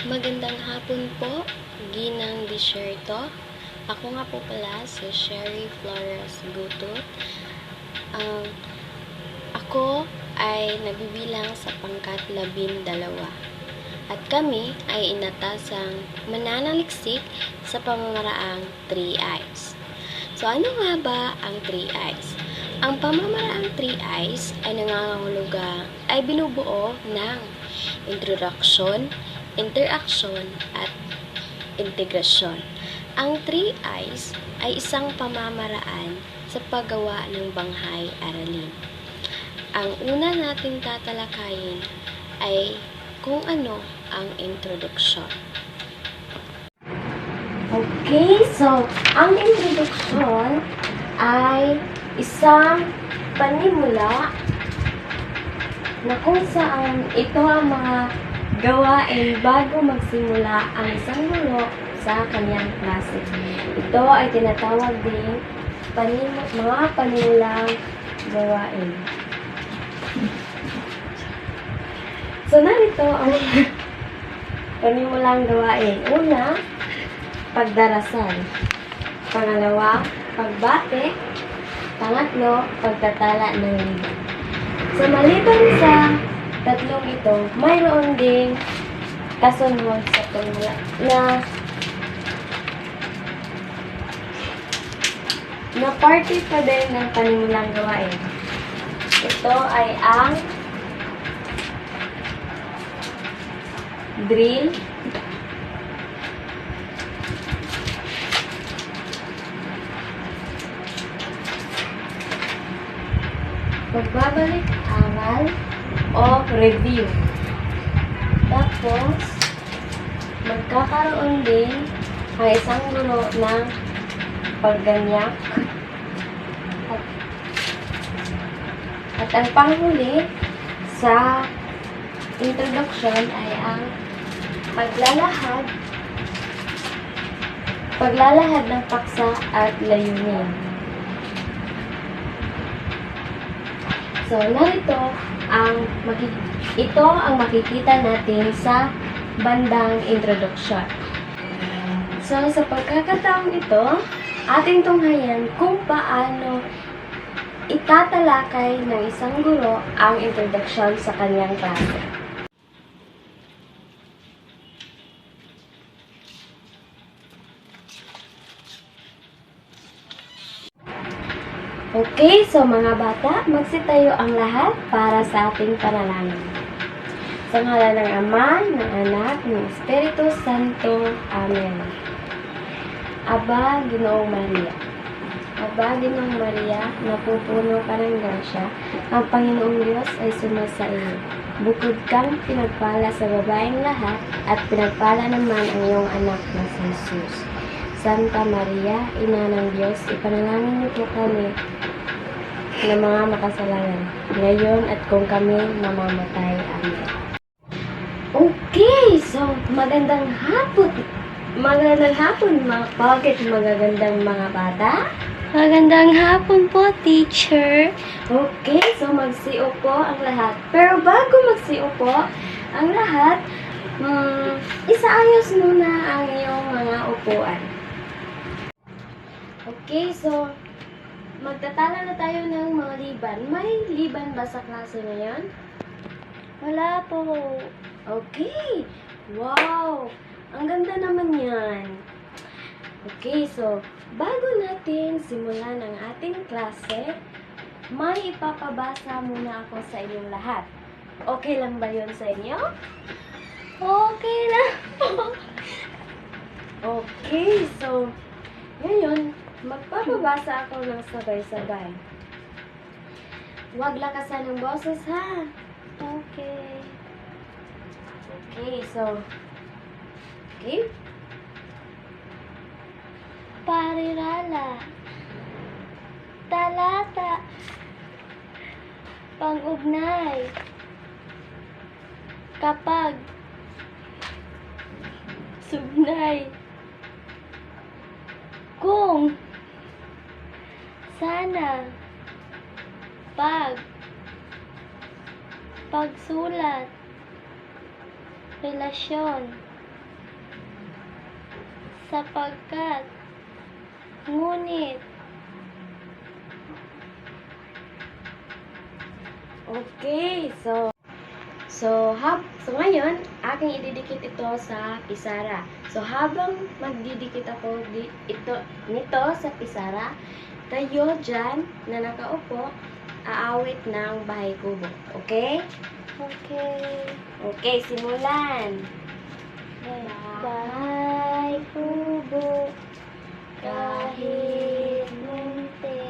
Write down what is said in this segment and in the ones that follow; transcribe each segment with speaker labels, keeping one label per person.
Speaker 1: Magandang hapon po, Ginang Disyerto. Ako nga po pala si Sherry Flores Gutot. Ako ay nabibilang sa pangkat 12. At kami ay inatasang mananaliksik sa pamamaraang 3 eyes. So ano nga ba ang 3 eyes? Ang pamamaraang 3 eyes ay binubuo ng introduction, interaksyon at integrasyon. Ang 3 eyes ay isang pamamaraan sa paggawa ng banghay-aralin. Ang una nating tatalakayin ay kung ano ang introduksyon. Okay, so ang introduksyon ay isang panimula na kung saan ito ang mga gawain bago magsimula ang isang guro sa kanyang klase. Ito ay tinatawag din mga panimulang gawain. So, narito ang panimulang gawain. Una, pagdarasal. Pangalawa, pagbate. Pangatlo, pagtatala ng libro. So, maliban sa tatlong ito, mayroon ding kasunod sa panimula na party pa din ng panimulang gawain. Ito ay ang drill, pagbabalik aral o review. Tapos, magkakaroon din ang isang guro ng pagganyak. At ang panghuli sa introduction ay ang paglalahad ng paksa at layunin. So, narito ito ang makikita natin sa bandang introduction. So, sa pagkakataong ito, ating tunghayan kung paano itatalakay ng isang guro ang introduction sa kanyang klase. Okay, so mga bata, magsitayo ang lahat para sa ating panalangin. Sa ngalan ng Ama, ng Anak, ng Espiritu Santo. Amen. Aba, Ginoong Maria. Aba, Ginoong Maria, napupuno ka ng grasya, ang Panginoong Diyos ay sumasa iyo. Bukod kang pinagpala sa babaeng lahat, at pinagpala naman ang iyong anak na si Jesus. Santa Maria, Ina ng Diyos, ipanalangin niyo po kami na mga makasalanan, ngayon at kung kami mamamatay. Amen. Okay, so magandang hapon. Magandang hapon, magagandang mga bata.
Speaker 2: Magandang hapon po, teacher.
Speaker 1: Okay, so magsiupo ang lahat. Pero bago magsiupo ang lahat, isaayos muna ang iyong mga upuan. Okay, so magtatala na tayo ng mga liban. May liban ba sa klase ngayon?
Speaker 2: Wala po.
Speaker 1: Okay, wow! Ang ganda naman yan. Okay, so bago natin simulan ang ating klase, may ipapabasa muna ako sa inyong lahat. Okay lang ba yun sa inyo?
Speaker 2: Okay lang po.
Speaker 1: Okay, so ngayon, magpapabasa ako ng sabay-sabay. Huwag lakasan ng boses, ha?
Speaker 2: Okay.
Speaker 1: Okay, so okay?
Speaker 2: Parirala. Talata. Pang-ugnay. Kapag. Sugnay. Kung. Sana. Pag. Pagsulat. Relasyon. sapagkat, ngunit,
Speaker 1: Okay, so ngayon, aking ididikit ito sa pisara. So, habang magdidikit ako nito sa pisara, kayo dyan na nakaupo, aawit ng bahay kubo. Okay?
Speaker 2: okay,
Speaker 1: Okay, simulan.
Speaker 2: bahay kubo, kahit munti,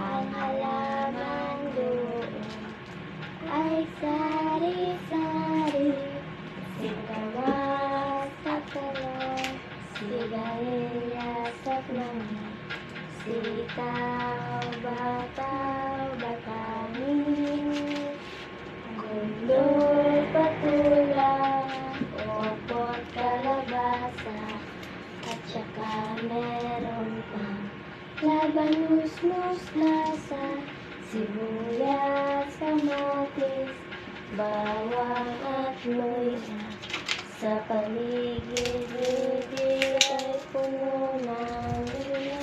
Speaker 2: ang halaman doon ay sari-sari, sitawas at talong, sigarilyas at mani, sitaw, bataw, bataning, kulot, patula, opot, kalabasa, at saka meron pang labanus, mustasa, sibuyas, kamatis, bawang at luya. Sa paligid-ligid ay puno ng luya.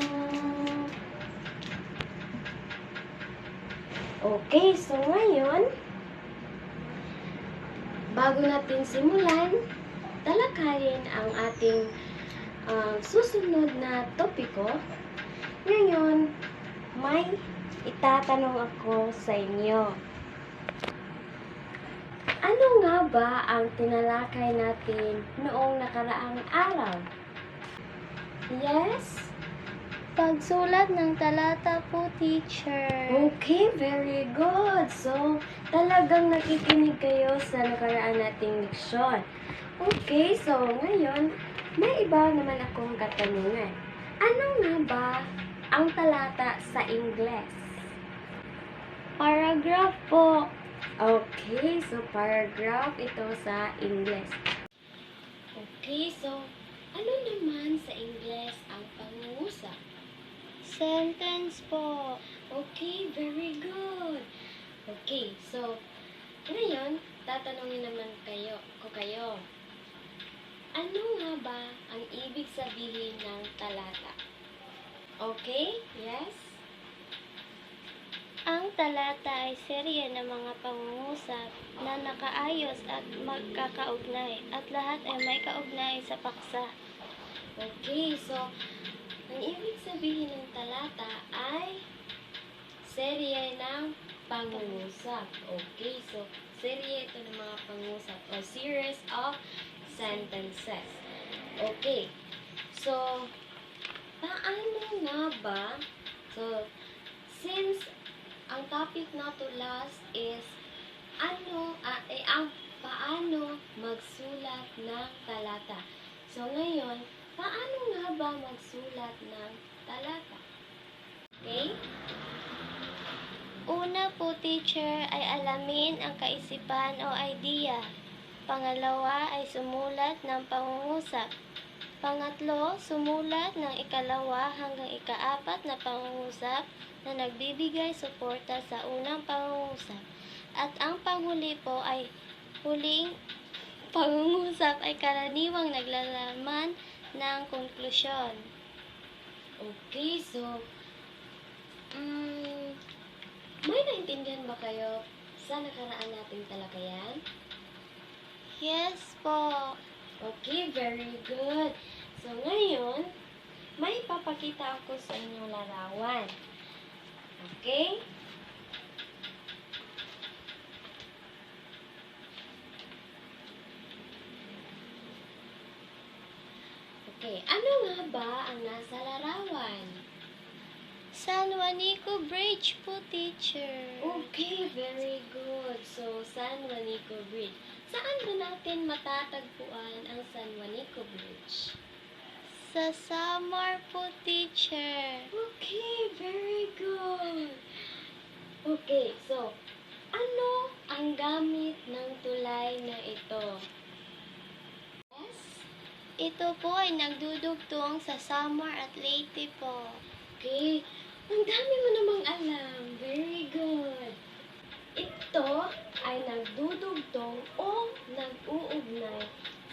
Speaker 2: Okay, so ngayon, bago natin simulan, talakayin ang ating susunod na topiko. Ngayon, may itatanong ako sa inyo. Ano nga ba ang tinalakay natin noong nakaraang araw? Yes? Pagsulat ng talata po, teacher.
Speaker 1: Okay, very good. So, talagang nakikinig kayo sa nakaraan nating leksyon. Okay, so ngayon, may iba naman akong katanungan. Ano nga ba ang talata sa Ingles?
Speaker 2: Paragraph po.
Speaker 1: Okay, so paragraph ito sa Ingles. Okay, so ano naman sa Ingles ang pangungusap?
Speaker 2: Sentence po.
Speaker 1: Okay, very good. Okay, so ngayon, tatanungin naman kayo. Ano nga ba ang ibig sabihin ng talata? Okay? Yes?
Speaker 2: Ang talata ay serye ng mga pangungusap na nakaayos at magkakaugnay at lahat ay may kaugnay sa paksa.
Speaker 1: Okay, so ang ibig sabihin ng talata ay serye ng pangungusap. Okay, so serye ito ng mga pangungusap or series of sentences. Okay, so paano nga ba? So, since ang topic na to last is ang paano magsulat ng talata. So, ngayon, paano nga ba magsulat ng talata? Okay?
Speaker 2: Una po, teacher, ay alamin ang kaisipan o idea. Pangalawa ay sumulat ng pangungusap. Pangatlo, sumulat ng ikalawa hanggang ikaapat na pangungusap na nagbibigay suporta sa unang pangungusap. At ang panghuli po ay huling pangungusap ay karaniwang naglalaman ng konklusyon.
Speaker 1: Okay, so, may naintindihan ba kayo sa nakaraan nating talakayan?
Speaker 2: Yes po.
Speaker 1: Okay, very good. So, ngayon, may ipapakita ako sa inyong larawan. Okay? Okay, ano nga ba ang nasa larawan?
Speaker 2: San Juanico Bridge po, teacher.
Speaker 1: Okay, very good. So, San Juanico Bridge. Saan ba natin matatagpuan ang San Juanico Bridge?
Speaker 2: Sa Samar po, teacher.
Speaker 1: Okay, very good. Okay, so, ano ang gamit ng tulay na ito? Yes?
Speaker 2: Ito po ay nagdudugtong sa Samar at Leyte po.
Speaker 1: Okay, ang dami mo namang alam. Very good. Ito ay nagdudugtong o nag-uugnay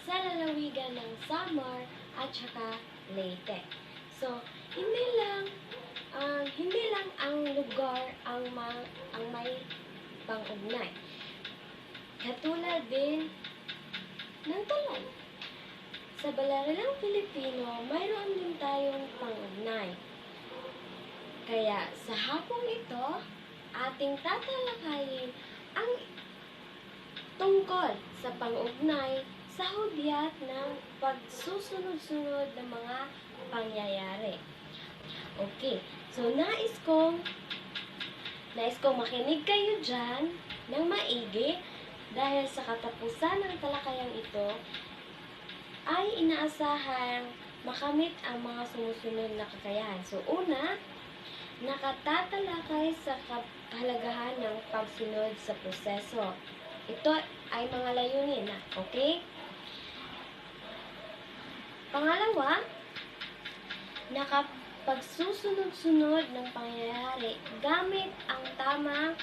Speaker 1: sa lalawigan ng Samar at saka Leyte. So, hindi lang ang lugar ang may pang-ugnay. Katulad din ng tulay. Sa Balaralang Pilipino, mayroon din tayong pang-ugnay. Kaya sa hapong ito, ating tatalakayin ang tungkol sa pang-ugnay sa hudyat ng pagsusunod-sunod ng mga pangyayari. Okay, so nais kong makinig kayo dyan ng maigi dahil sa katapusan ng talakayang ito ay inaasahang makamit ang mga sumusunod na kakayahan. So una, nakatatalakay sa kahalagahan ng pagsunod sa proseso. Ito ay mga layunin na, okay? Pangalawa, nakapagsusunod-sunod ng pangyayari gamit ang tamang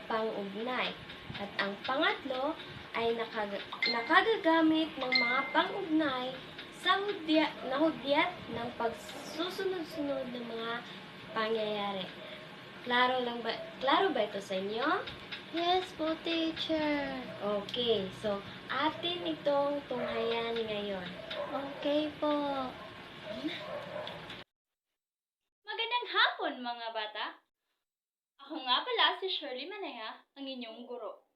Speaker 1: pang-ugnay. At ang pangatlo ay nakagagamit ng mga pang-ugnay sa hudyat ng pagsusunod-sunod ng mga pangyayari. Klaro ba ito sa inyo?
Speaker 2: Yes po, teacher.
Speaker 1: Okay, so atin itong tunghayan ngayon.
Speaker 2: Okay po.
Speaker 3: Magandang hapon mga bata! Ako nga pala si Shirley Manaya, ang inyong guro.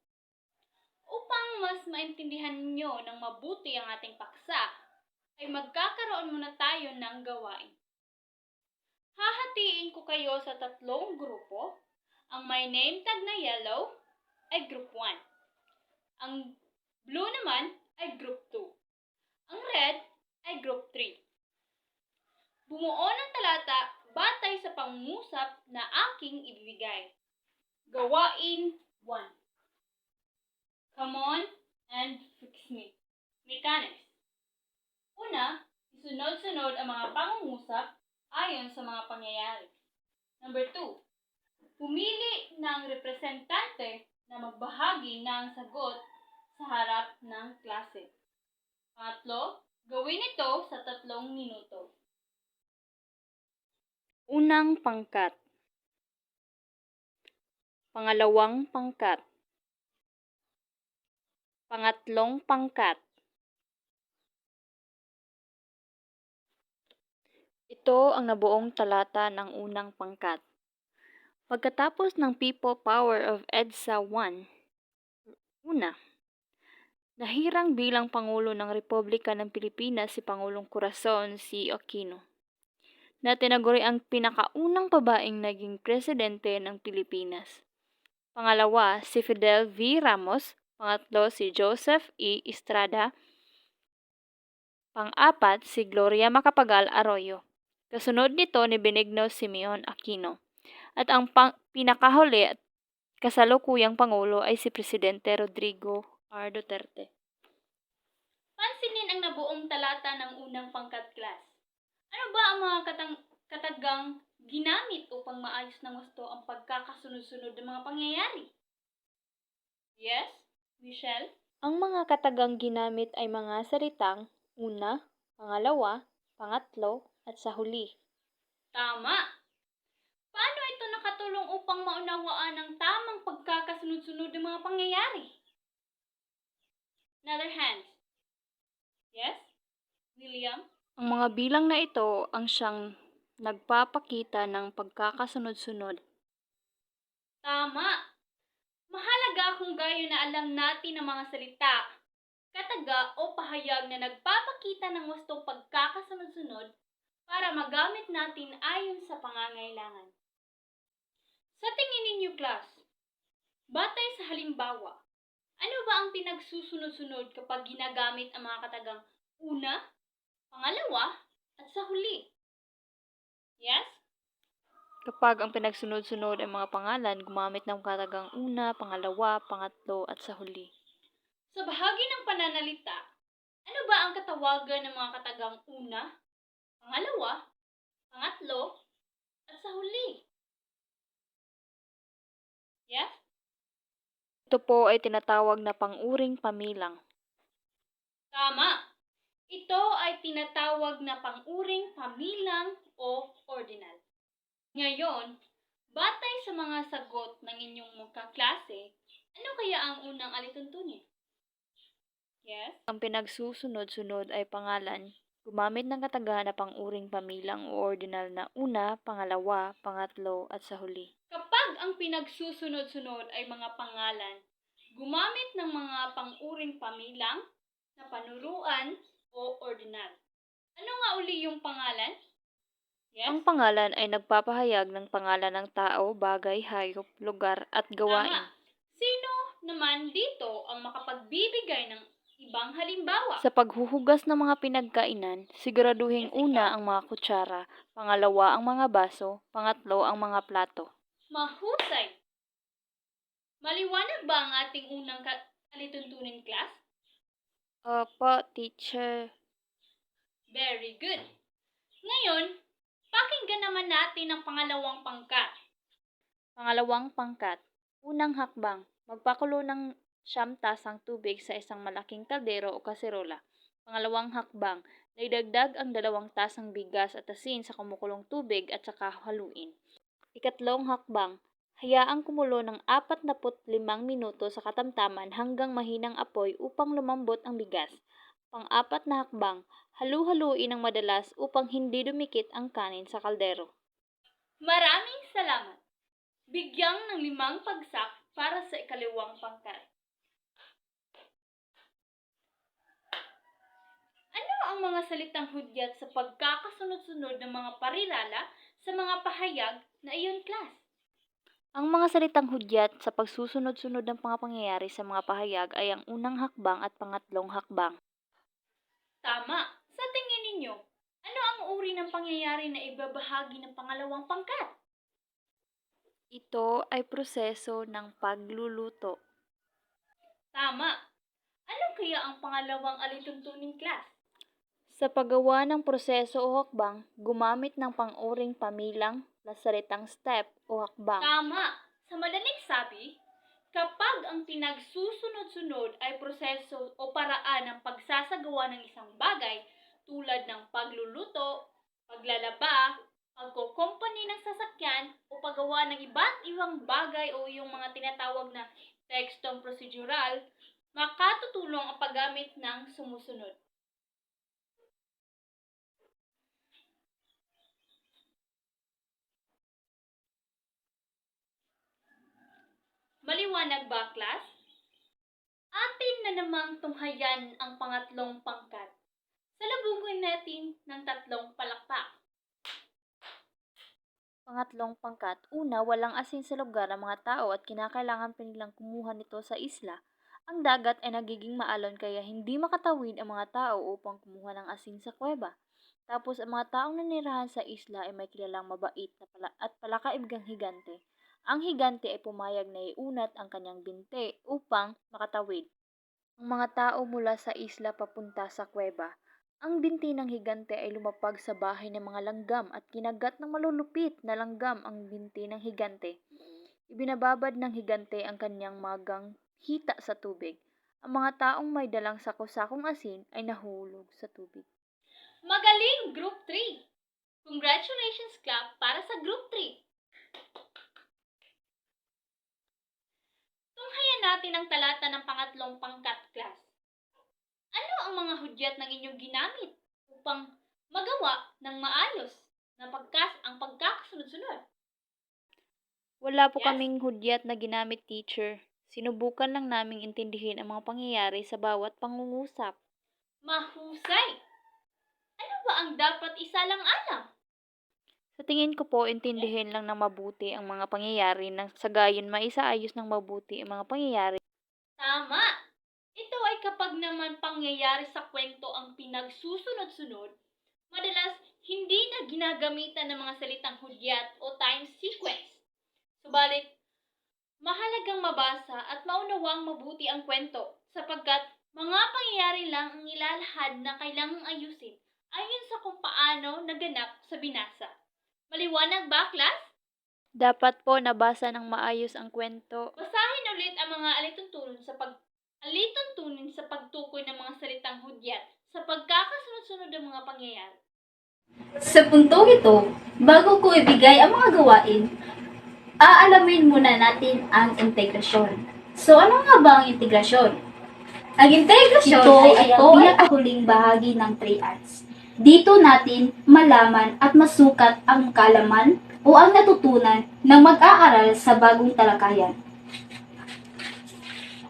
Speaker 3: Upang mas maintindihan nyo ng mabuti ang ating paksa, ay magkakaroon muna tayo ng gawain. Hahatiin ko kayo sa 3 grupo. Ang may name tag na yellow ay group 1. Ang blue naman ay group 2. Ang red ay group 3. Bumuo ng talata batay sa pangungusap na aking ibibigay. Gawain 1. Come on and fix me. Mechanics. Una, isunod-sunod ang mga pangungusap ayon sa mga pangyayari. Number 2. Pumili ng representante na magbahagi ng sagot sa harap ng klase. Pangatlo, gawin ito sa 3 minuto. Unang pangkat. Pangalawang pangkat. Pangatlong pangkat. Ito ang nabuong talata ng unang pangkat. Pagkatapos ng People Power of EDSA 1, una, nahirang bilang Pangulo ng Republika ng Pilipinas si Pangulong Corazon C. Aquino, na tinaguri ang pinakaunang babaeng naging presidente ng Pilipinas. Pangalawa, si Fidel V. Ramos. Pangatlo, si Joseph E. Estrada. Pang-apat, si Gloria Macapagal Arroyo. Kasunod nito ni Benigno Simeon Aquino. At ang pinakahuli at kasalukuyang Pangulo ay si Presidente Rodrigo R. Duterte. Pansinin ang nabuong talata ng unang pangkat class. Ano ba ang mga katagang ginamit upang maayos ng gusto ang pagkakasunod-sunod ng mga pangyayari? Yes, Michelle? Ang mga katagang ginamit ay mga salitang una, pangalawa, pangatlo, at sa huli. Tama! Paano ito nakatulong upang maunawaan ang tamang pagkakasunod-sunod ng mga pangyayari? Another hand. Yes, William? Ang mga bilang na ito ang siyang nagpapakita ng pagkakasunod-sunod. Tama! Mahalaga kung gayon na alam natin ang mga salita, kataga o pahayag na nagpapakita ng wastong pagkakasunod-sunod para magamit natin ayon sa pangangailangan. Sa tingin ninyo, class, batay sa halimbawa, ano ba ang pinagsusunod-sunod kapag ginagamit ang mga katagang una, pangalawa, at sa huli? Yes? Kapag ang pinagsunod-sunod ay mga pangalan, gumamit ng katagang una, pangalawa, pangatlo, at sa huli. Sa bahagi ng pananalita, ano ba ang katawagan ng mga katagang una, pangalawa, pangatlo, at sa huli? Yes? Ito po ay tinatawag na pang-uring pamilang. Tama! Ito ay tinatawag na pang-uring pamilang o ordinal. Ngayon, batay sa mga sagot ng inyong mga kaklase, ano kaya ang unang alituntunin? Yes? Ang pinagsusunod-sunod ay pangalan, gumamit ng katagahan na pang-uring pamilang o ordinal na una, pangalawa, pangatlo, at sa huli. Kapag ang pinagsusunod-sunod ay mga pangalan, gumamit ng mga pang-uring pamilang na panuruan o ordinal. Ano nga uli yung pangalan? Yes? Ang pangalan ay nagpapahayag ng pangalan ng tao, bagay, hayop, lugar, at gawain. Tama. Sino naman dito ang makapagbibigay ng ibang halimbawa? Sa paghuhugas ng mga pinagkainan, siguraduhin una ang mga kutsara, pangalawa ang mga baso, pangatlo ang mga plato. Mahusay! Maliwanag ba ang ating unang alituntunin, class? Opo, teacher. Very good. Ngayon, pakinggan naman natin ang pangalawang pangkat. Pangalawang pangkat. Unang hakbang. Magpakulo ng 9 tasang tubig sa isang malaking kaldero o kaserola. Pangalawang hakbang. Idagdag ang 2 tasang bigas at asin sa kumukulong tubig at saka haluin. Ikatlong hakbang. Hayaang kumulo ng 45 minuto sa katamtaman hanggang mahinang apoy upang lumambot ang bigas. Pang-apat na hakbang. Halu-haluin ng madalas upang hindi dumikit ang kanin sa kaldero. Maraming salamat! Bigyang ng 5 pagsak para sa ikalawang pangkat. Ano ang mga salitang hudyat sa pagkakasunod-sunod ng mga parirala sa mga pahayag na iyon, class? Ang mga salitang hudyat sa pagsusunod-sunod ng mga pangyayari sa mga pahayag ay ang unang hakbang at pangatlong hakbang. Tama! Sa tingin ninyo, ano ang uri ng pangyayari na ibabahagi ng pangalawang pangkat? Ito ay proseso ng pagluluto. Tama! Ano kaya ang pangalawang alituntunin, class? Sa paggawa ng proseso o hakbang, gumamit ng pang-uring pamilang na salitang step o hakbang. Tama! Sa madaling sabi, kapag ang pinagsusunod-sunod ay proseso o paraan ng pagsasagawa ng isang bagay tulad ng pagluluto, paglalaba, pagkukumpani ng sasakyan o paggawa ng iba't ibang bagay o yung mga tinatawag na tekstong prosedural, makatutulong ang paggamit ng sumusunod. Maliwanag ba, class? Atin na namang tunghayan ang pangatlong pangkat. Salubungin natin ng 3 palakpak. Pangatlong pangkat. Una, walang asin sa lugar ang mga tao at kinakailangan pa nilang kumuha nito sa isla. Ang dagat ay nagiging maalon kaya hindi makatawid ang mga tao upang kumuha ng asin sa kuweba. Tapos ang mga taong nanirahan sa isla ay may kilalang mabait at palakaibgang higante. Ang higante ay pumayag na iunat ang kanyang binti upang makatawid ang mga tao mula sa isla papunta sa kuweba. Ang binti ng higante ay lumapag sa bahay ng mga langgam at kinagat ng malulupit na langgam ang binti ng higante. Ibinababad ng higante ang kanyang magang hita sa tubig. Ang mga taong may dalang sako-sakong asin ay nahulog sa tubig. Magaling, Group 3! Congratulations, clap para sa Group 3! Tunghayan natin ang talata ng pangatlong pangkat, class. Ano ang mga hudyat ng inyong ginamit upang magawa ng maayos na ang pagkakasunod-sunod? Wala po kaming hudyat na ginamit, teacher. Sinubukan lang naming intindihin ang mga pangyayari sa bawat pangungusap. Mahusay! Ano ba ang dapat isalang-alang? Sa tingin ko po, intindihin lang ng mabuti ang mga pangyayari nang sa gayon maisaayos ng mabuti ang mga pangyayari. Tama! Ito ay kapag naman pangyayari sa kwento ang pinagsusunod-sunod, madalas hindi na ginagamitan ng mga salitang hudyat o time sequence. Subalit, mahalagang mabasa at maunawang mabuti ang kwento sapagkat mga pangyayari lang ang ilalahad na kailangang ayusin ayon sa kung paano naganap sa binasa. Maliwanag ba, class? Dapat po nabasa ng maayos ang kwento. Basahin ulit ang mga alituntunin sa pagtukoy ng mga salitang hudyat sa pagkakasunod-sunod ng mga pangyayari.
Speaker 4: Sa puntong ito, bago ko ibigay ang mga gawain, aalamin muna natin ang integrasyon. So, ano nga ba ang integrasyon? Ang integrasyon ay ang pinakahuling bahagi ng triads. Dito natin malaman at masukat ang kalaman o ang natutunan ng mag-aaral sa bagong talakayan.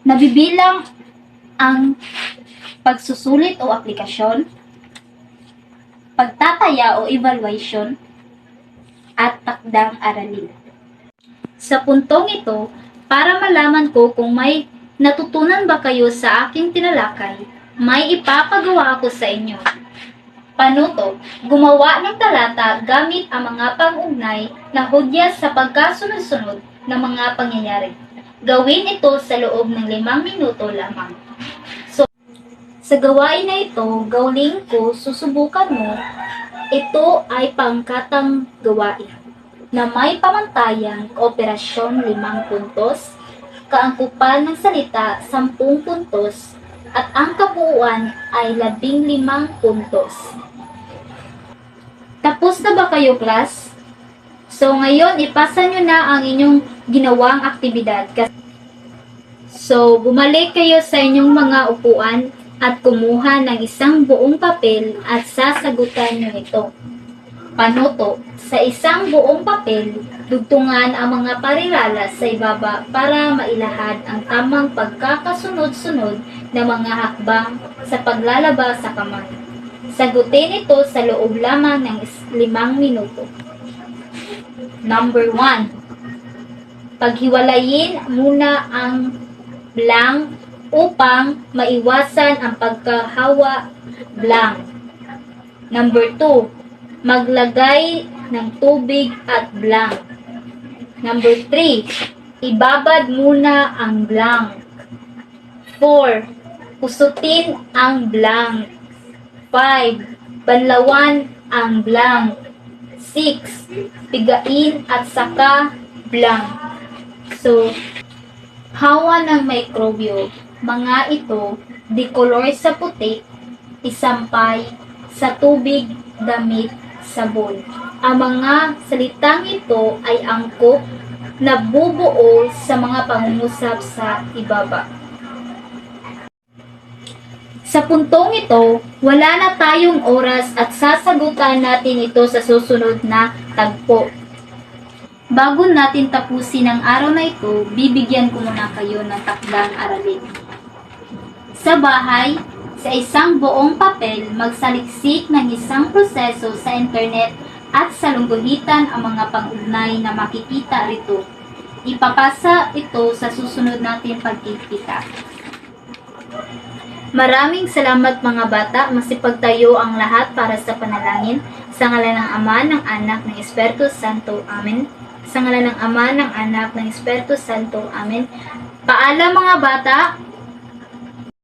Speaker 4: Nabibilang ang pagsusulit o aplikasyon, pagtataya o evaluation, at takdang aralin. Sa puntong ito, para malaman ko kung may natutunan ba kayo sa aking tinalakay, may ipapagawa ako sa inyo. Panuto, gumawa ng talata gamit ang mga pang-ugnay na hudyat sa pagkasunod-sunod ng mga pangyayari. Gawin ito sa loob ng 5 minuto lamang. So, sa gawain na ito, gawin ko, susubukan mo, ito ay pangkatang gawain na may pamantayang operasyon 5 puntos, kaangkupan ng salita 10 puntos, at ang kabuuan ay 15 puntos. Tapos na ba kayo, class? So, ngayon, ipasa nyo na ang inyong ginawang aktibidad. So, bumalik kayo sa inyong mga upuan at kumuha ng isang buong papel at sasagutan nyo ito. Panuto, sa isang buong papel, dugtungan ang mga parirala sa ibaba para mailahad ang tamang pagkakasunod-sunod na mga hakbang sa paglalaba sa kamay. Sagutin ito sa loob lamang ng 5 minuto. Number 1. Paghiwalayin muna ang blank upang maiwasan ang pagkahawa blank. Number 2. Maglagay ng tubig at blank. Number 3. Ibabad muna ang blank. 4. Pusutin ang blank. 5. Banlawan ang blank. 6. Pigain at saka blank. So, hawa ng mikrobyo. Mga ito, dikolor sa puti, isampay sa tubig, damit, sabon. Ang mga salitang ito ay angkop na bubuo sa mga pangungusap sa ibaba. Sa puntong ito, wala na tayong oras at sasagutan natin ito sa susunod na tagpo. Bago natin tapusin ang araw na ito, bibigyan ko muna kayo ng takdang aralin. Sa bahay, sa isang buong papel, magsaliksik ng isang proseso sa internet at sa lungguhitan ang mga pang-ugnay na makikita rito. Ipapasa ito sa susunod natin pagkikita. Maraming salamat mga bata, masipagtayo ang lahat para sa panalangin. Sa ngalan ng Ama, ng Anak, ng Espiritu Santo. Amen. Sa ngalan ng Ama, ng Anak, ng Espiritu Santo. Amen. Paalam mga bata!